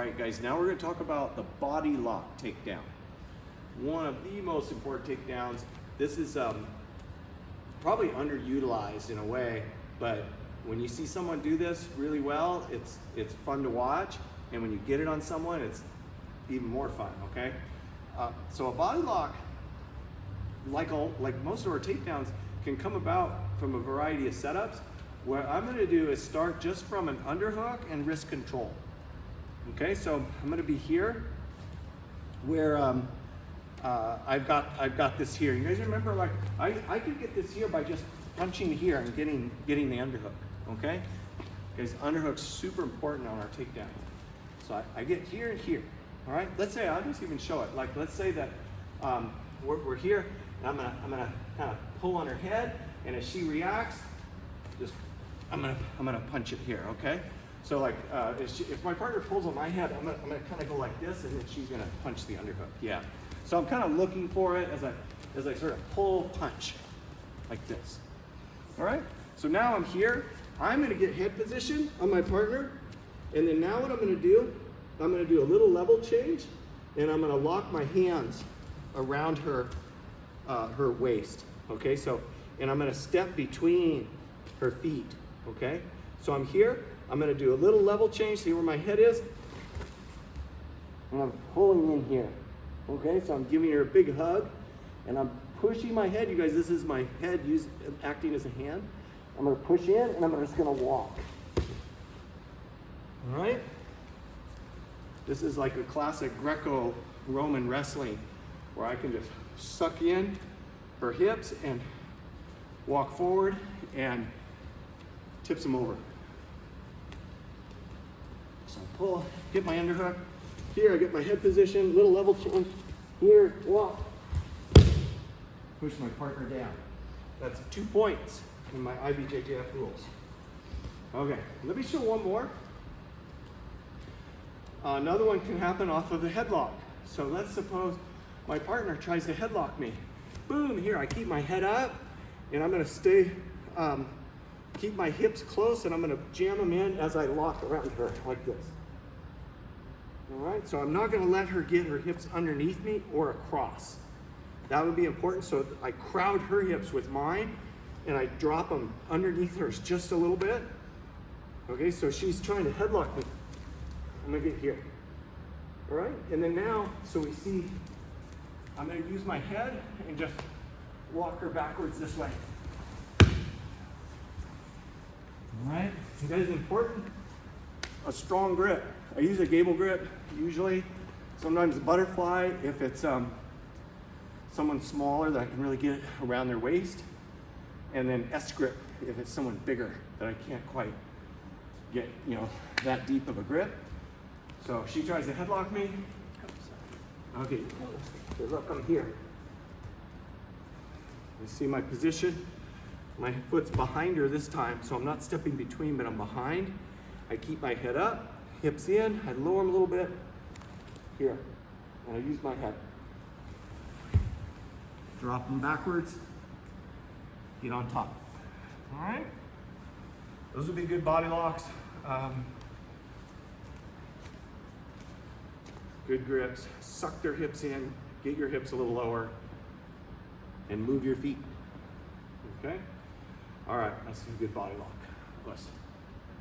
right, guys, now we're going to talk about the Bodylock Takedown. One of the most important takedowns. This is probably underutilized in a way, but when you see someone do this really well, it's fun to watch, and when you get it on someone, it's even more fun, okay? So a body lock, like most of our takedowns, can come about from a variety of setups. What I'm going to do is start just from an underhook and wrist control. Okay, so I'm going to be here where I've got this here. You guys remember, like I could get this here by just punching here and getting the underhook. Okay, because underhook's super important on our takedown. So I get here and here. All right, let's say I'll just even show it. Like let's say that we're here, and I'm gonna kind of pull on her head, and as she reacts, I'm gonna punch it here. Okay. So like if my partner pulls on my head, I'm gonna kind of go like this, and then she's gonna punch the underhook. Yeah. So I'm kind of looking for it as I sort of pull punch like this. All right. So now I'm here. I'm gonna get head position on my partner, and then now what I'm gonna do a little level change, and I'm gonna lock my hands around her her waist. Okay. So and I'm gonna step between her feet. Okay. So I'm here. I'm going to do a little level change, see where my head is, and I'm pulling in here. Okay, so I'm giving her a big hug, and I'm pushing my head. You guys, this is my head acting as a hand. I'm going to push in, and I'm just going to walk. All right? This is like a classic Greco-Roman wrestling, where I can just suck in her hips and walk forward and tips them over. So I pull, get my underhook. Here I get my head position, little level change. Here, walk. Push my partner down. That's 2 points in my IBJJF rules. Okay, let me show one more. Another one can happen off of the headlock. So let's suppose my partner tries to headlock me. Boom, here I keep my head up, and I'm gonna stay, keep my hips close, and I'm gonna jam them in as I lock around her like this. All right, so I'm not gonna let her get her hips underneath me or across. That would be important, so I crowd her hips with mine, and I drop them underneath hers just a little bit. Okay, so she's trying to headlock me. I'm gonna get here. All right, and then now, so we see, I'm gonna use my head and just walk her backwards this way. All right, you guys, important, a strong grip. I use a Gable grip usually, sometimes a butterfly if it's someone smaller that I can really get around their waist, and then S grip if it's someone bigger that I can't quite get, that deep of a grip. So if she tries to headlock me, okay, so look, I'm here. You see my position? My foot's behind her this time, so I'm not stepping between, but I'm behind. I keep my head up, hips in, I lower them a little bit, here, and I use my head. Drop them backwards, get on top. All right? Those would be good body locks. Good grips, suck their hips in, get your hips a little lower, and move your feet. Okay? All right, that's a good body lock. Bless.